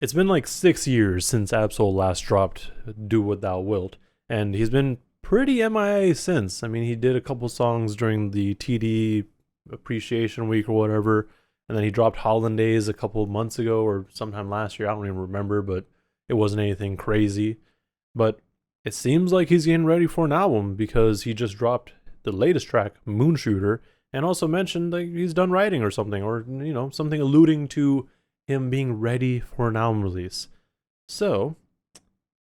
It's been like 6 years since Absol last dropped Do What Thou Wilt, and he's been pretty MIA since. I mean, he did a couple songs during the TD Appreciation Week or whatever, and then he dropped Hollandaise a couple of months ago or sometime last year. I don't even remember, but it wasn't anything crazy. But it seems like he's getting ready for an album because he just dropped the latest track, Moonshooter, and also mentioned like he's done writing or something, or something alluding to him being ready for an album release. So,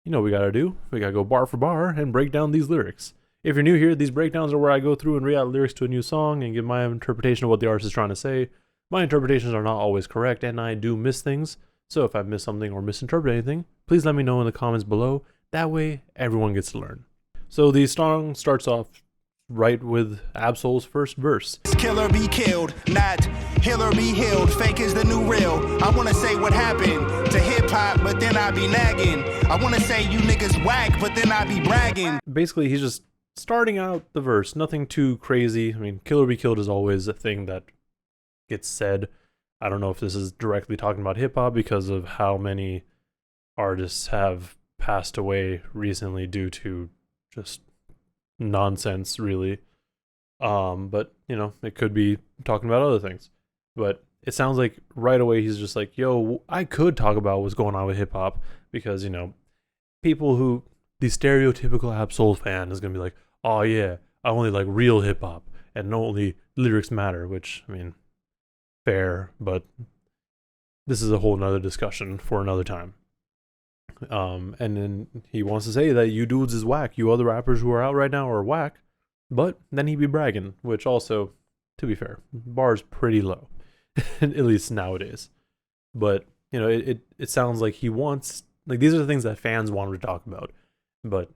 what we gotta do? We gotta go bar for bar and break down these lyrics. If you're new here, these breakdowns are where I go through and read out lyrics to a new song and give my interpretation of what the artist is trying to say. My interpretations are not always correct, and I do miss things. So if I miss something or misinterpret anything, please let me know in the comments below. That way, everyone gets to learn. So the song starts off right with Absol's first verse. Killer be killed, not healer be healed. Fake is the new real. I wanna say what happened to hip hop, but then I be nagging. I wanna say you niggas whack, but then I be bragging. Basically, he's just starting out the verse, nothing too crazy. I mean, killer be killed is always a thing that gets said. I don't know if this is directly talking about hip hop because of how many artists have passed away recently due to just nonsense, really. But it could be talking about other things. But it sounds like right away he's just like, yo, I could talk about what's going on with hip hop because people who the stereotypical Absol fan is gonna be like, oh yeah, I only like real hip hop and only lyrics matter, which I mean, fair, but this is a whole nother discussion for another time. And then he wants to say that you dudes is whack. You other rappers who are out right now are whack. But then he'd be bragging, which also, to be fair, bar's pretty low, at least nowadays. But it sounds like he wants these are the things that fans want him to talk about. But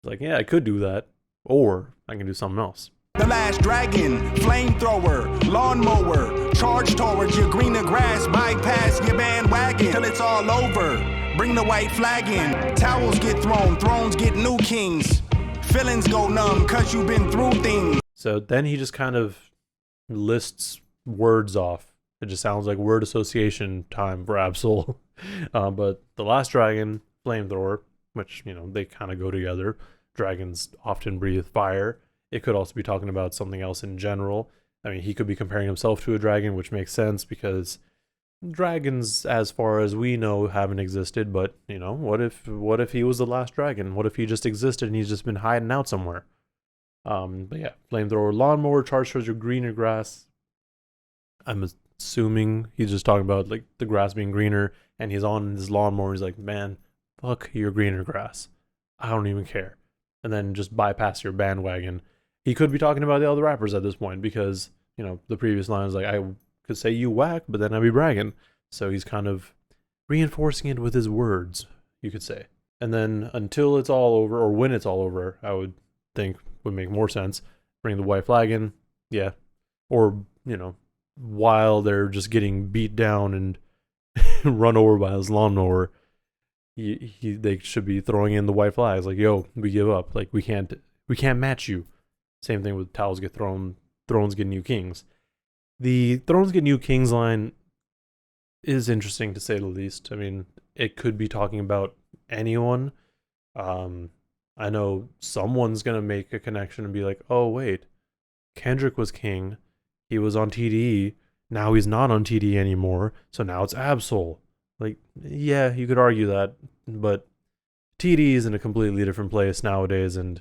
like, yeah, I could do that, or I can do something else. The last dragon, flamethrower, lawnmower, charge towards your greener grass, bypass your bandwagon till it's all over. Bring the white flag in, towels get thrown, thrones get new kings. Feelings go numb cause you've been through things. So then he just kind of lists words off. It just sounds like word association time for Absol. But the last dragon, flamethrower, which, they kind of go together. Dragons often breathe fire. It could also be talking about something else in general. I mean, he could be comparing himself to a dragon, which makes sense because dragons, as far as we know, haven't existed. But what if he was the last dragon? What if he just existed and he's just been hiding out somewhere? But yeah, flamethrower, lawnmower, charge towards your greener grass. I'm assuming he's just talking about like the grass being greener, and he's on his lawnmower. He's like, man, fuck your greener grass. I don't even care. And then just bypass your bandwagon. He could be talking about the other rappers at this point because the previous line is like, I could say you whack, but then I'd be bragging. So he's kind of reinforcing it with his words, you could say. And then until it's all over, or when it's all over, I would think would make more sense. Bring the white flag in, yeah. Or, while they're just getting beat down and run over by his lawnmower, they should be throwing in the white flags. Like, yo, we give up. Like, we can't match you. Same thing with towels get thrown, thrones get new kings. The thrones get new kings line is interesting to say the least. I mean, it could be talking about anyone. I know someone's gonna make a connection and be like, oh wait, Kendrick was king. He was on TDE. Now he's not on TDE anymore. So now it's Absol. Like, yeah, you could argue that, but TDE is in a completely different place nowadays, and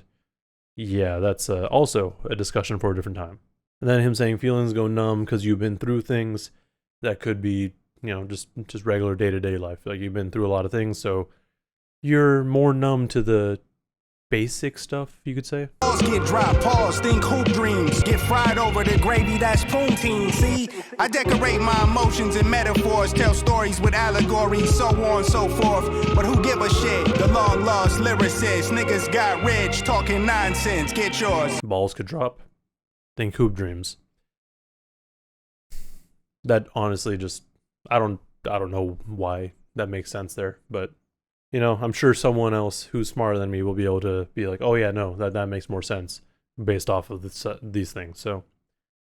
yeah, that's also a discussion for a different time. And then him saying feelings go numb because you've been through things. That could be, just regular day-to-day life. Like, you've been through a lot of things, so you're more numb to the basic stuff, you could say. Pause get dropped, pause, think hoop dreams. Get fried over the gravy, that's poutine, see? I decorate my emotions and metaphors, tell stories with allegories, so on and so forth. But who give a shit? The long lost lyricist, niggas got rich, talking nonsense, get yours. Balls could drop, think hoop dreams. That honestly just, I don't know why that makes sense there, but I'm sure someone else who's smarter than me will be able to be like, oh yeah, no, that makes more sense based off of these things. So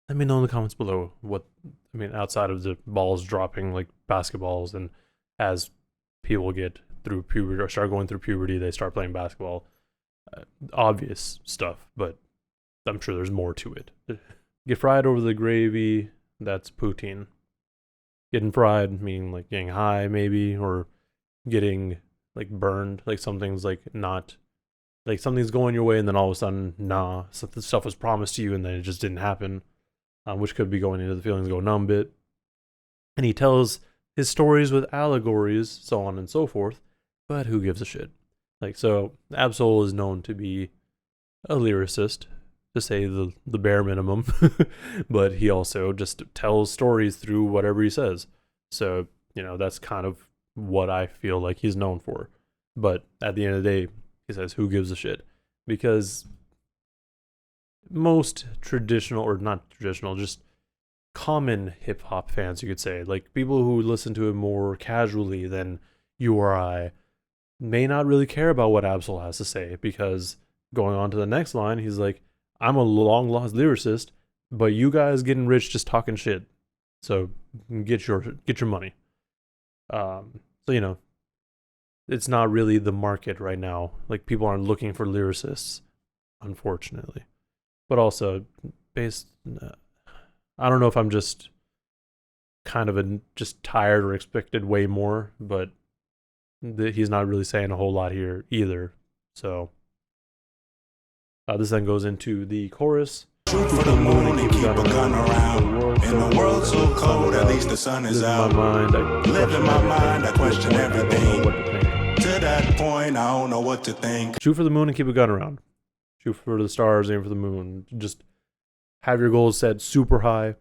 let me know in the comments below outside of the balls dropping like basketballs and as people get through puberty or start going through puberty, they start playing basketball. Obvious stuff, but I'm sure there's more to it. Get fried over the gravy, that's poutine. Getting fried, meaning like getting high maybe, or getting like burned, like something's like not, like something's going your way and then all of a sudden, nah, something stuff was promised to you and then it just didn't happen, which could be going into the feelings go numb bit. And he tells his stories with allegories, so on and so forth, but who gives a shit? Like, so Absol is known to be a lyricist, to say the bare minimum, but he also just tells stories through whatever he says. So, that's kind of what I feel like he's known for. But at the end of the day, he says, who gives a shit? Because most traditional, or not traditional, just common hip hop fans, you could say, like people who listen to it more casually than you or I, may not really care about what Absol has to say, because going on to the next line, he's like, I'm a long lost lyricist, but you guys getting rich just talking shit. So get your money. So it's not really the market right now. Like people aren't looking for lyricists, unfortunately. But also I don't know if I'm just kind of just tired or expected way more, but he's not really saying a whole lot here either. So this then goes into the chorus. Shoot for the moon and keep a gun around. In a world so cold, at least the sun is out. Live in my mind, I question everything. To that point, I don't know what to think. Shoot for the moon and keep a gun around. Shoot for the stars, aim for the moon. Just have your goals set super high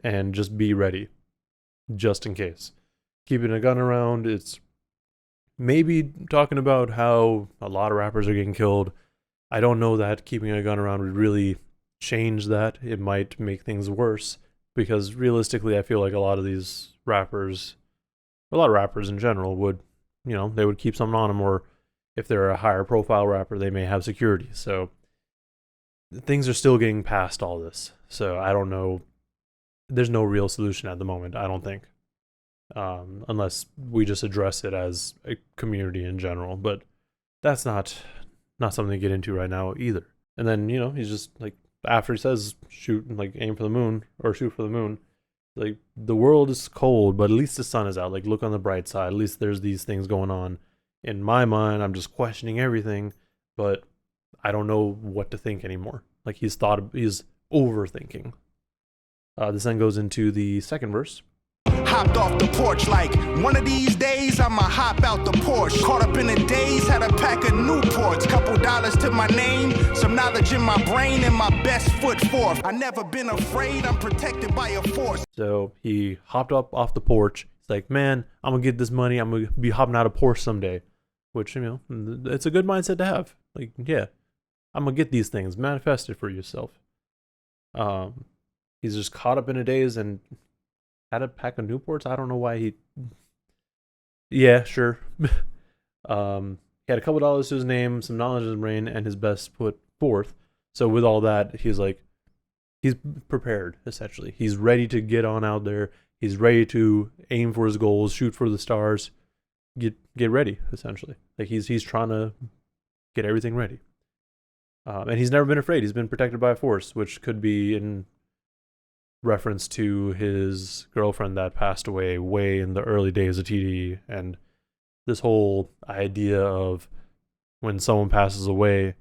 and just be ready, just in case. Keeping a gun around, it's maybe talking about how a lot of rappers are getting killed. I don't know that keeping a gun around would really change that. It might make things worse, because realistically, I feel like a lot of rappers in general would, they would keep something on them, or if they're a higher profile rapper, they may have security. So things are still getting past all this. So I don't know. There's no real solution at the moment, I don't think, unless we just address it as a community in general. But that's not something to get into right now either. And then, he's just like, after he says shoot, like aim for the moon or shoot for the moon, like the world is cold, but at least the sun is out. Like look on the bright side. At least there's these things going on. In my mind, I'm just questioning everything, but I don't know what to think anymore. Like he's overthinking. This then goes into the second verse. Hopped off the porch like one of these days I'ma hop out the Porsche. Caught up in the days, had a pack of Newports, couple dollars to my name, some knowledge in my brain, and my best foot forth. I never been afraid, I'm protected by a force. So he hopped up off the porch. It's like, man, I'm gonna get this money. I'm gonna be hopping out of Porsche someday, which it's a good mindset to have. Like, yeah, I'm gonna get these things. Manifest it for yourself. He's just caught up in a daze and had a pack of Newports. I don't know why he. Yeah, sure. He had a couple dollars to his name, some knowledge in his brain, and his best foot forth. So with all that, he's prepared, essentially. He's ready to get on out there. He's ready to aim for his goals, shoot for the stars, get ready, essentially. Like he's trying to get everything ready. And he's never been afraid. He's been protected by a force, which could be in reference to his girlfriend that passed away way in the early days of TDE, and this whole idea of when someone passes away,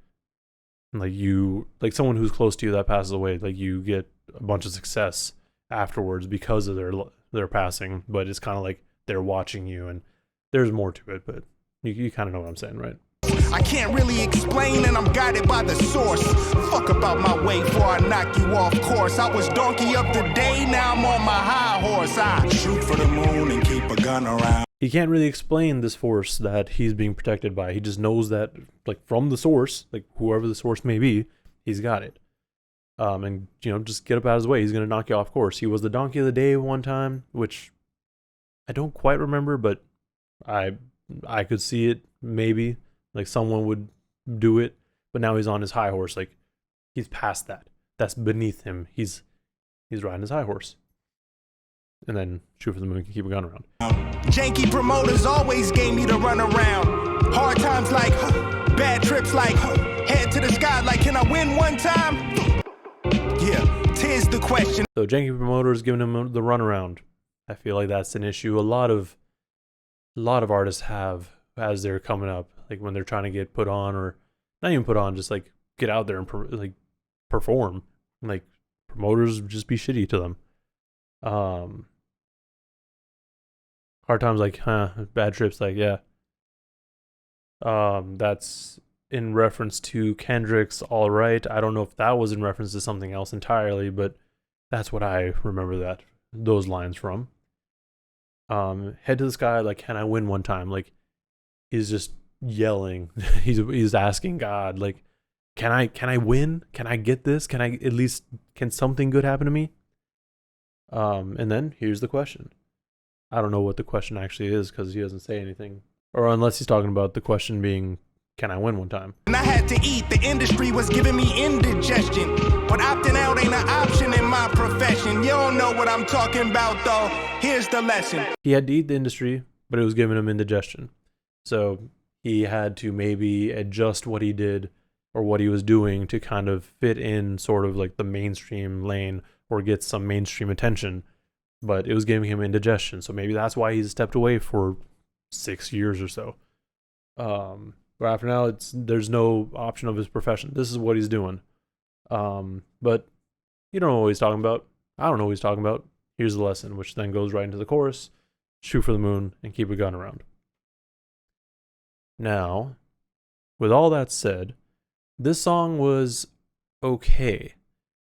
like someone who's close to you that passes away, like you get a bunch of success afterwards because of their passing, but it's kind of like they're watching you, and there's more to it, but you kind of know what I'm saying, right? I can't really explain, and I'm guided by the source. Fuck about my way before I knock you off course. I was donkey of the day, now I'm on my high horse. I shoot for the moon and keep a gun around. He can't really explain this force that he's being protected by. He just knows that, like, from the source, like whoever the source may be, he's got it. And just get up out of his way. He's gonna knock you off course. He was the donkey of the day one time, which I don't quite remember, but I could see it maybe. Like someone would do it, but now he's on his high horse. Like he's past that. That's beneath him. He's riding his high horse. and then shoot for the moon, keep a gun around. Janky promoters always gave me the runaround. Hard times like, bad trips like, head to the sky like, can I win one time? Yeah, tis the question. So janky promoters giving him the runaround. I feel like that's an issue a lot of artists have as they're coming up, like when they're trying to get put on, or not even put on, just like get out there and perform. Like promoters just be shitty to them. Hard times like, bad trips like, yeah. That's in reference to Kendrick's All Right. I don't know if that was in reference to something else entirely, but that's what I remember those lines from. Head to the sky like, can I win one time? Like, he's just yelling. he's asking God, like, can I win? Can I get this? Can something good happen to me? And then here's the question. I don't know what the question actually is because he doesn't say anything, or unless he's talking about the question being, can I win one time? And I had to eat. The industry was giving me indigestion, but opting out ain't an option in my profession. You don't know what I'm talking about though. Here's the lesson. He had to eat the industry, but it was giving him indigestion. So he had to maybe adjust what he did or what he was doing to kind of fit in sort of like the mainstream lane or get some mainstream attention. But it was giving him indigestion. So maybe that's why he's stepped away for 6 years or so. But after now, there's no option of his profession. This is what he's doing. But you don't know what he's talking about. I don't know what he's talking about. Here's the lesson, which then goes right into the chorus. Shoot for the moon and keep a gun around. Now, with all that said, this song was okay.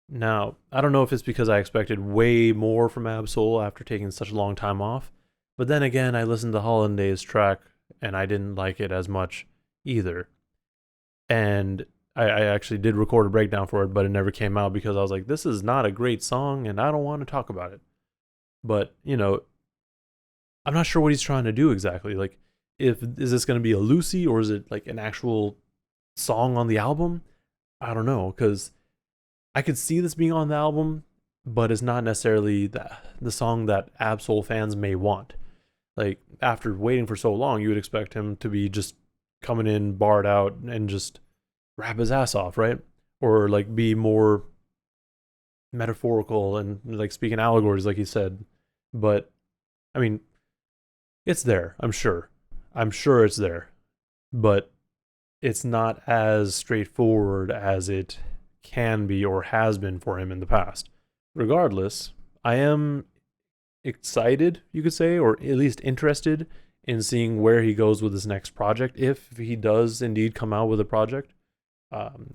Now, I don't know if it's because I expected way more from Ab-Soul after taking such a long time off, but then again, I listened to Hollanday's track and I didn't like it as much either. And I actually did record a breakdown for it, but it never came out because I was like, this is not a great song and I don't want to talk about it. But, you know, I'm not sure what he's trying to do exactly. Like, is this going to be a loosie or is it like an actual song on the album? I don't know, because I could see this being on the album, but it's not necessarily the song that Ab-Soul fans may want. Like, after waiting for so long, you would expect him to be just coming in, barred out, and just rap his ass off, right? Or, like, be more metaphorical and, like, speaking allegories, like he said. But, I mean, it's there, I'm sure. I'm sure it's there. But it's not as straightforward as it can be or has been for him in the past. Regardless, I am excited, you could say, or at least interested in seeing where he goes with his next project, if he does indeed come out with a project.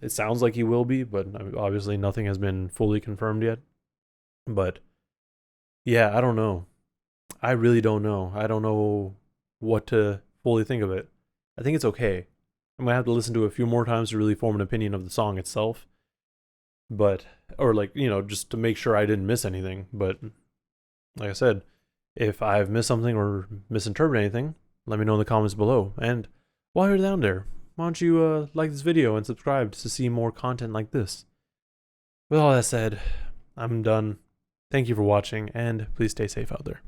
It sounds like he will be, but obviously nothing has been fully confirmed yet. But yeah, I don't know. I really don't know. I don't know what to fully think of it. I think it's okay. I'm going to have to listen to it a few more times to really form an opinion of the song itself. But, or like, you know, just to make sure I didn't miss anything. But like I said, if I've missed something or misinterpreted anything, let me know in the comments below. And while you're down there, why don't you like this video and subscribe to see more content like this. With all that said, I'm done. Thank you for watching, and please stay safe out there.